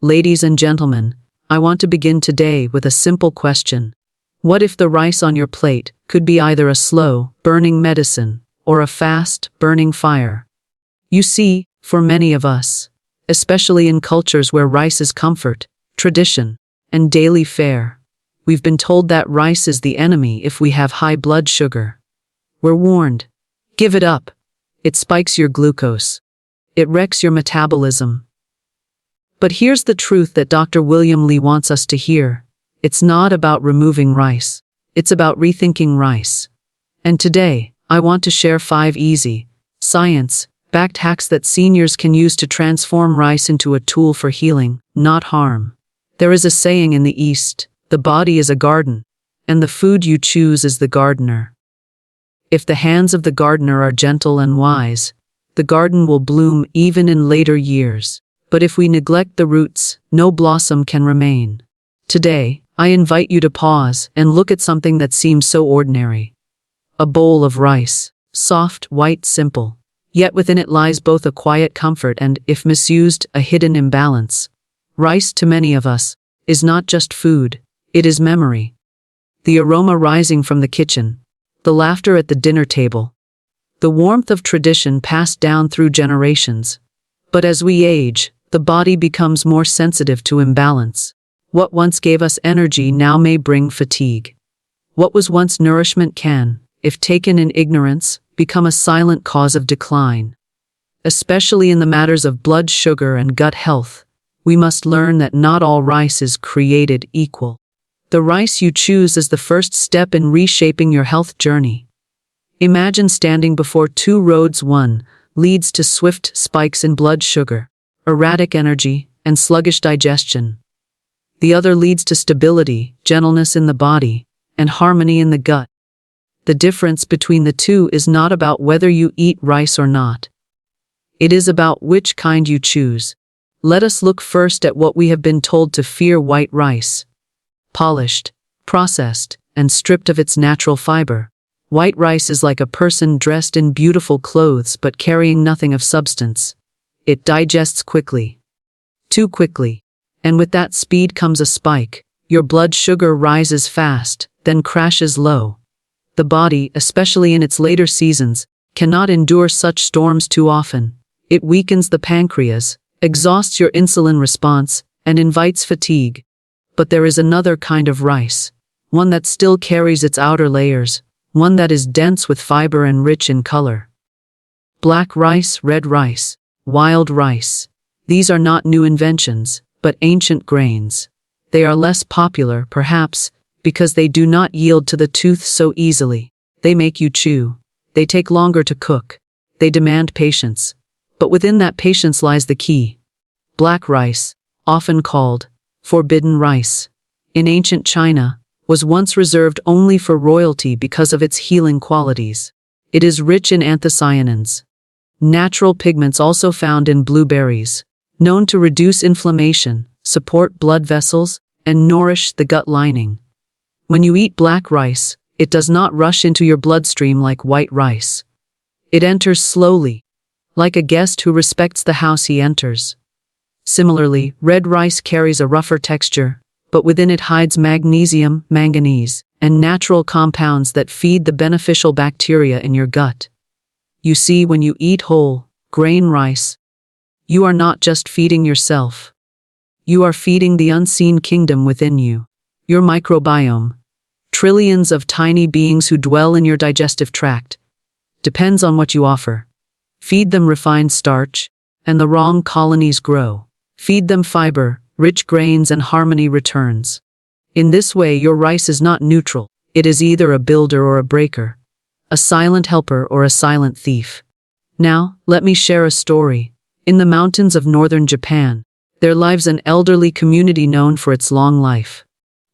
Ladies and gentlemen, I want to begin today with a simple question. What if the rice on your plate could be either a slow, burning medicine or a fast, burning fire? You see, for many of us, especially in cultures where rice is comfort, tradition, and daily fare, we've been told that rice is the enemy if we have high blood sugar. We're warned. Give it up. It spikes your glucose. It wrecks your metabolism. But here's the truth that Dr. William Li wants us to hear. It's not about removing rice. It's about rethinking rice. And today, I want to share 5 easy, science-backed hacks that seniors can use to transform rice into a tool for healing, not harm. There is a saying in the East, the body is a garden, and the food you choose is the gardener. If the hands of the gardener are gentle and wise, the garden will bloom even in later years. But if we neglect the roots, no blossom can remain. Today, I invite you to pause and look at something that seems so ordinary. A bowl of rice, soft, white, simple. Yet within it lies both a quiet comfort and, if misused, a hidden imbalance. Rice, to many of us, is not just food, it is memory. The aroma rising from the kitchen, the laughter at the dinner table, the warmth of tradition passed down through generations. But as we age, the body becomes more sensitive to imbalance. What once gave us energy now may bring fatigue. What was once nourishment can, if taken in ignorance, become a silent cause of decline. Especially in the matters of blood sugar and gut health, we must learn that not all rice is created equal. The rice you choose is the first step in reshaping your health journey. Imagine standing before 2 roads. One leads to swift spikes in blood sugar, erratic energy, and sluggish digestion. The other leads to stability, gentleness in the body, and harmony in the gut. The difference between the two is not about whether you eat rice or not. It is about which kind you choose. Let us look first at what we have been told to fear: white rice. Polished, processed, and stripped of its natural fiber. White rice is like a person dressed in beautiful clothes but carrying nothing of substance. It digests quickly. Too quickly. And with that speed comes a spike. Your blood sugar rises fast, then crashes low. The body, especially in its later seasons, cannot endure such storms too often. It weakens the pancreas, exhausts your insulin response, and invites fatigue. But there is another kind of rice, one that still carries its outer layers, one that is dense with fiber and rich in color. Black rice, red rice, wild rice. These are not new inventions, but ancient grains. They are less popular, perhaps, because they do not yield to the tooth so easily. They make you chew. They take longer to cook. They demand patience. But within that patience lies the key. Black rice, often called forbidden rice, in ancient China, was once reserved only for royalty because of its healing qualities. It is rich in anthocyanins, natural pigments also found in blueberries, known to reduce inflammation, support blood vessels, and nourish the gut lining. When you eat black rice, it does not rush into your bloodstream like white rice. It enters slowly, like a guest who respects the house he enters. Similarly, red rice carries a rougher texture, but within it hides magnesium, manganese, and natural compounds that feed the beneficial bacteria in your gut. You see, when you eat whole, grain rice, you are not just feeding yourself. You are feeding the unseen kingdom within you, your microbiome. Trillions of tiny beings who dwell in your digestive tract. Depends on what you offer. Feed them refined starch, and the wrong colonies grow. Feed them fiber, rich grains, and harmony returns. In this way, your rice is not neutral. It is either a builder or a breaker, a silent helper or a silent thief. Now, let me share a story. In the mountains of northern Japan, there lives an elderly community known for its long life.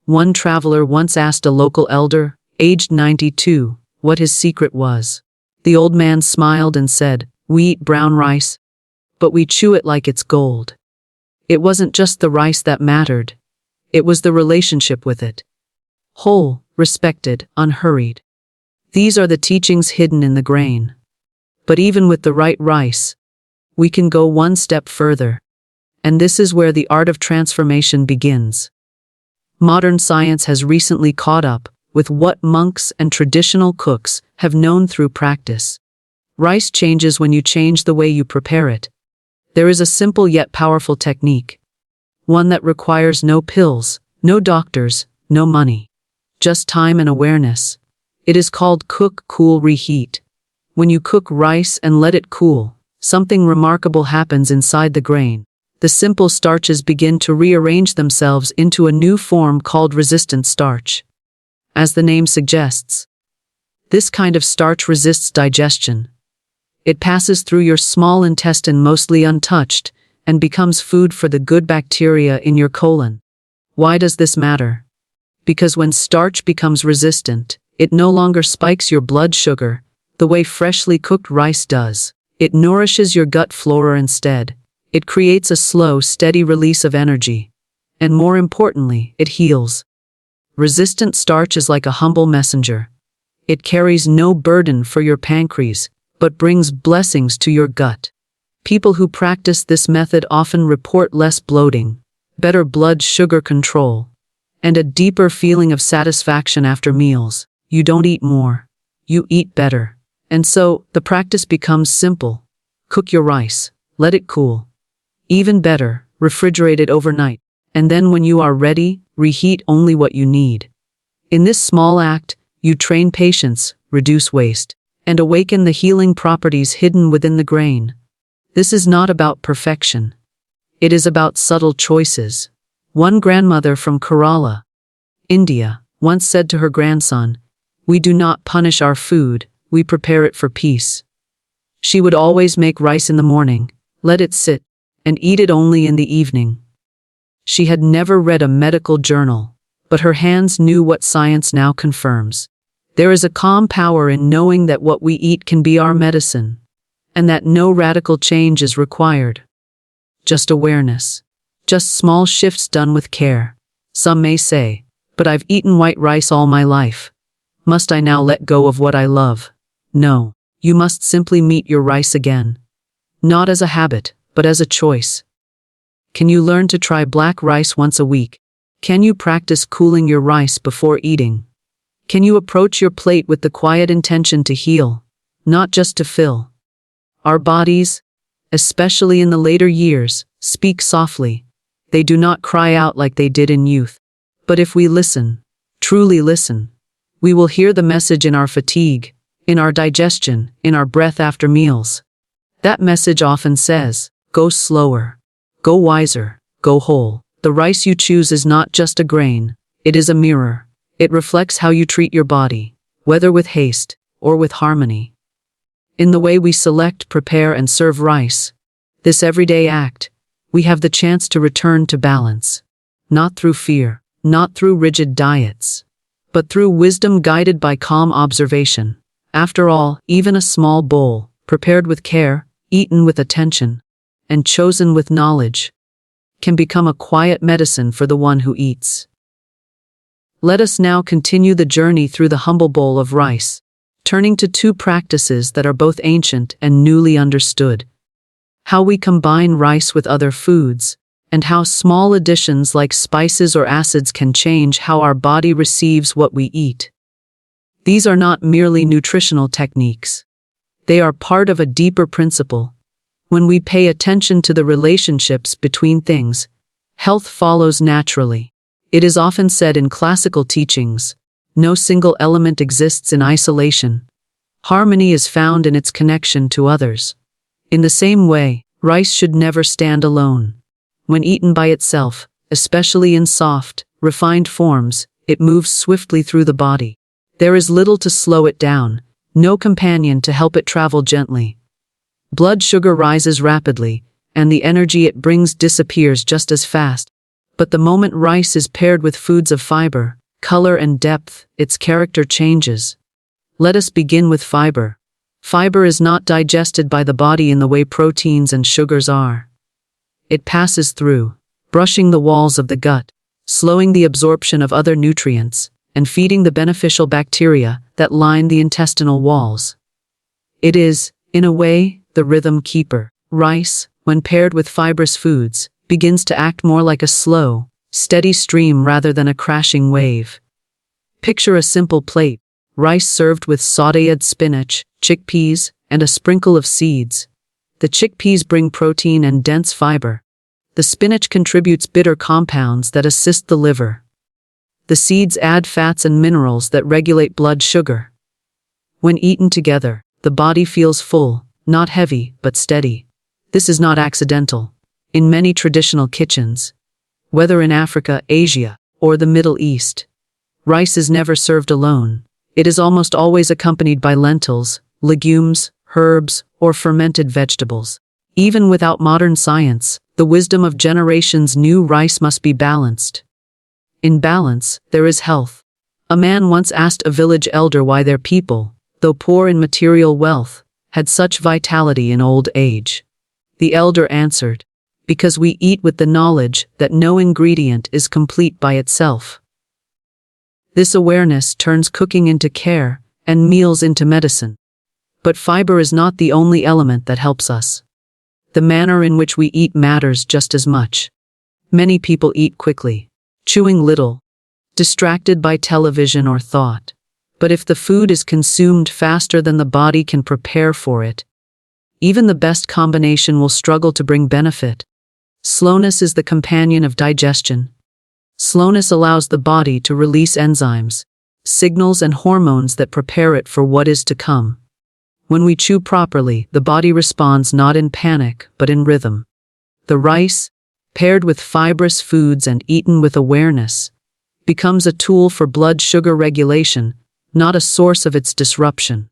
One traveler once asked a local elder, aged 92, what his secret was. The old man smiled and said, "We eat brown rice, but we chew it like it's gold." It wasn't just the rice that mattered. It was the relationship with it. Whole, respected, unhurried. These are the teachings hidden in the grain. But even with the right rice, we can go one step further. And this is where the art of transformation begins. Modern science has recently caught up with what monks and traditional cooks have known through practice. Rice changes when you change the way you prepare it. There is a simple yet powerful technique. One that requires no pills, no doctors, no money. Just time and awareness. It is called Cook-Cool-Reheat. When you cook rice and let it cool, something remarkable happens inside the grain. The simple starches begin to rearrange themselves into a new form called resistant starch. As the name suggests, this kind of starch resists digestion. It passes through your small intestine mostly untouched and becomes food for the good bacteria in your colon. Why does this matter? Because when starch becomes resistant, it no longer spikes your blood sugar the way freshly cooked rice does. It nourishes your gut flora instead. It creates a slow, steady release of energy. And more importantly, it heals. Resistant starch is like a humble messenger. It carries no burden for your pancreas, but brings blessings to your gut. People who practice this method often report less bloating, better blood sugar control, and a deeper feeling of satisfaction after meals. You don't eat more, you eat better. And so, the practice becomes simple. Cook your rice, let it cool. Even better, refrigerate it overnight. And then when you are ready, reheat only what you need. In this small act, you train patience, reduce waste, and awaken the healing properties hidden within the grain. This is not about perfection. It is about subtle choices. One grandmother from Kerala, India, once said to her grandson, "We do not punish our food, we prepare it for peace." She would always make rice in the morning, let it sit, and eat it only in the evening. She had never read a medical journal, but her hands knew what science now confirms. There is a calm power in knowing that what we eat can be our medicine, and that no radical change is required. Just awareness. Just small shifts done with care. Some may say, "But I've eaten white rice all my life. Must I now let go of what I love?" No, you must simply meet your rice again. Not as a habit, but as a choice. Can you learn to try black rice once a week? Can you practice cooling your rice before eating? Can you approach your plate with the quiet intention to heal, not just to fill? Our bodies, especially in the later years, speak softly. They do not cry out like they did in youth. But if we listen, truly listen, we will hear the message in our fatigue, in our digestion, in our breath after meals. That message often says, go slower, go wiser, go whole. The rice you choose is not just a grain, it is a mirror. It reflects how you treat your body, whether with haste or with harmony. In the way we select, prepare, and serve rice, this everyday act, we have the chance to return to balance. Not through fear, not through rigid diets, but through wisdom guided by calm observation. After all, even a small bowl, prepared with care, eaten with attention, and chosen with knowledge, can become a quiet medicine for the one who eats. Let us now continue the journey through the humble bowl of rice, turning to two practices that are both ancient and newly understood. How we combine rice with other foods, and how small additions like spices or acids can change how our body receives what we eat. These are not merely nutritional techniques. They are part of a deeper principle. When we pay attention to the relationships between things, health follows naturally. It is often said in classical teachings, no single element exists in isolation. Harmony is found in its connection to others. In the same way, rice should never stand alone. When eaten by itself, especially in soft, refined forms, it moves swiftly through the body. There is little to slow it down, no companion to help it travel gently. Blood sugar rises rapidly, and the energy it brings disappears just as fast. But the moment rice is paired with foods of fiber, color, and depth, its character changes. Let us begin with fiber. Fiber is not digested by the body in the way proteins and sugars are. It passes through, brushing the walls of the gut, slowing the absorption of other nutrients, and feeding the beneficial bacteria that line the intestinal walls. It is, in a way, the rhythm keeper. Rice, when paired with fibrous foods, begins to act more like a slow, steady stream rather than a crashing wave. Picture a simple plate, rice served with sautéed spinach, chickpeas, and a sprinkle of seeds. The chickpeas bring protein and dense fiber. The spinach contributes bitter compounds that assist the liver. The seeds add fats and minerals that regulate blood sugar. When eaten together, the body feels full, not heavy, but steady. This is not accidental. In many traditional kitchens, whether in Africa, Asia, or the Middle East, rice is never served alone. It is almost always accompanied by lentils, legumes, herbs, or fermented vegetables. Even without modern science, the wisdom of generations knew rice must be balanced. In balance, there is health. A man once asked a village elder why their people, though poor in material wealth, had such vitality in old age. The elder answered, "Because we eat with the knowledge that no ingredient is complete by itself." This awareness turns cooking into care and meals into medicine. But fiber is not the only element that helps us. The manner in which we eat matters just as much. Many people eat quickly, chewing little, distracted by television or thought. But if the food is consumed faster than the body can prepare for it, even the best combination will struggle to bring benefit. Slowness is the companion of digestion. Slowness allows the body to release enzymes, signals and hormones that prepare it for what is to come. When we chew properly, the body responds not in panic, but in rhythm. The rice, paired with fibrous foods and eaten with awareness, becomes a tool for blood sugar regulation, not a source of its disruption.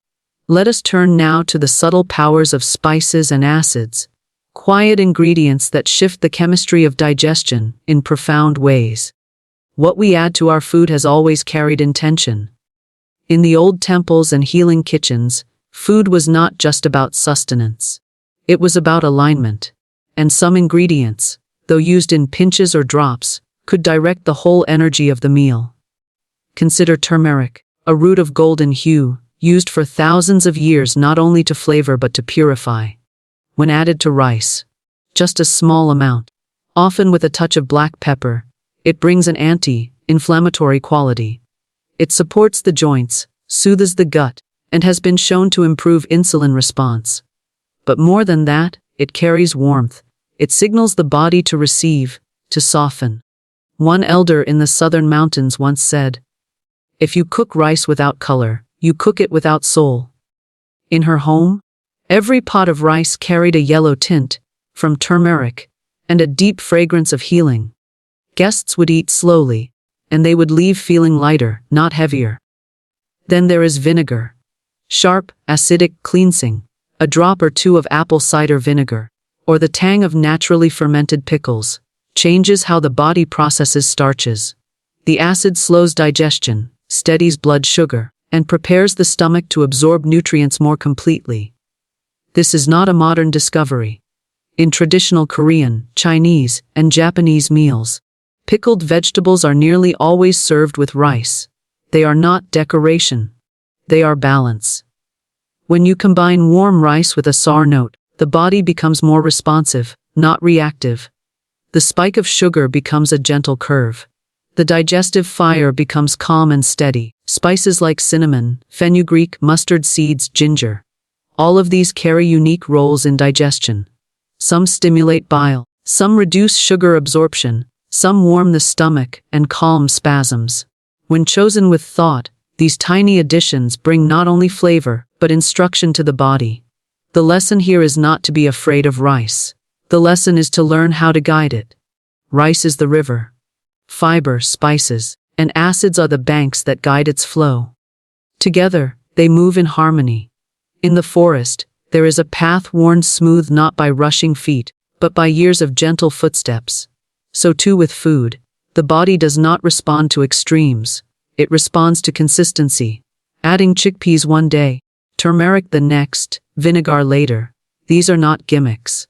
Let us turn now to the subtle powers of spices and acids, quiet ingredients that shift the chemistry of digestion in profound ways. What we add to our food has always carried intention. In the old temples and healing kitchens, food was not just about sustenance. It was about alignment. And some ingredients, though used in pinches or drops, could direct the whole energy of the meal. Consider turmeric, a root of golden hue, used for thousands of years not only to flavor but to purify. When added to rice, just a small amount, often with a touch of black pepper, it brings an anti-inflammatory quality. It supports the joints, soothes the gut, and has been shown to improve insulin response. But more than that, it carries warmth. It signals the body to receive, to soften. One elder in the southern mountains once said, "If you cook rice without color, you cook it without soul." In her home, every pot of rice carried a yellow tint, from turmeric, and a deep fragrance of healing. Guests would eat slowly, and they would leave feeling lighter, not heavier. Then there is vinegar. Sharp, acidic cleansing, a drop or two of apple cider vinegar, or the tang of naturally fermented pickles, changes how the body processes starches. The acid slows digestion, steadies blood sugar, and prepares the stomach to absorb nutrients more completely. This is not a modern discovery. In traditional Korean, Chinese, and Japanese meals, pickled vegetables are nearly always served with rice. They are not decoration. They are balance. When you combine warm rice with a sour note, the body becomes more responsive, not reactive. The spike of sugar becomes a gentle curve. The digestive fire becomes calm and steady. Spices like cinnamon, fenugreek, mustard seeds, ginger. All of these carry unique roles in digestion. Some stimulate bile, some reduce sugar absorption, some warm the stomach and calm spasms. When chosen with thought, these tiny additions bring not only flavor, but instruction to the body. The lesson here is not to be afraid of rice. The lesson is to learn how to guide it. Rice is the river. Fiber, spices, and acids are the banks that guide its flow. Together, they move in harmony. In the forest, there is a path worn smooth not by rushing feet, but by years of gentle footsteps. So too with food. The body does not respond to extremes. It responds to consistency. Adding chickpeas one day, turmeric the next, vinegar later. These are not gimmicks.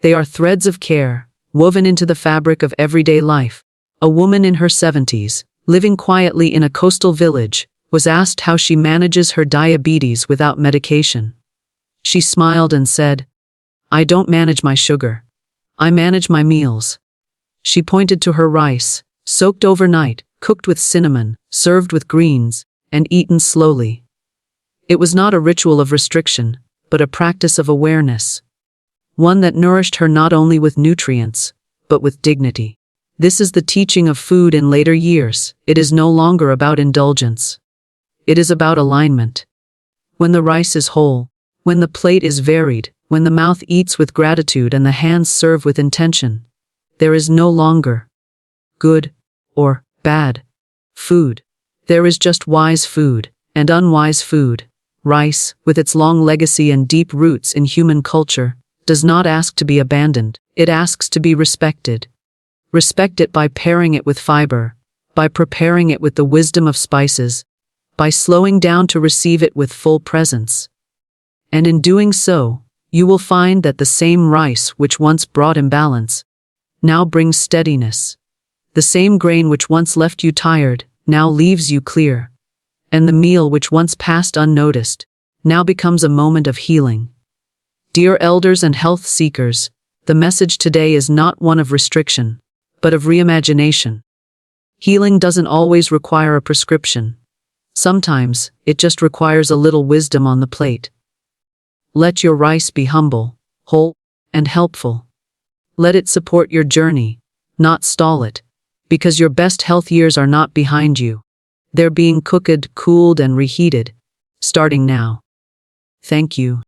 They are threads of care, woven into the fabric of everyday life. A woman in her 70s, living quietly in a coastal village, was asked how she manages her diabetes without medication. She smiled and said, "I don't manage my sugar. I manage my meals. She pointed to her rice, soaked overnight, cooked with cinnamon, served with greens, and eaten slowly. It was not a ritual of restriction, but a practice of awareness. One that nourished her not only with nutrients, but with dignity. This is the teaching of food in later years. It is no longer about indulgence. It is about alignment. When the rice is whole, when the plate is varied, when the mouth eats with gratitude and the hands serve with intention, there is no longer good or bad food. There is just wise food and unwise food. Rice, with its long legacy and deep roots in human culture, does not ask to be abandoned. It asks to be respected. Respect it by pairing it with fiber, by preparing it with the wisdom of spices, by slowing down to receive it with full presence. And in doing so, you will find that the same rice which once brought imbalance now brings steadiness. The same grain which once left you tired now leaves you clear. And the meal which once passed unnoticed now becomes a moment of healing. Dear elders and health seekers, the message today is not one of restriction, but of reimagination. Healing doesn't always require a prescription. Sometimes, it just requires a little wisdom on the plate. Let your rice be humble, whole, and helpful. Let it support your journey, not stall it, because your best health years are not behind you. They're being cooked, cooled, and reheated, starting now. Thank you.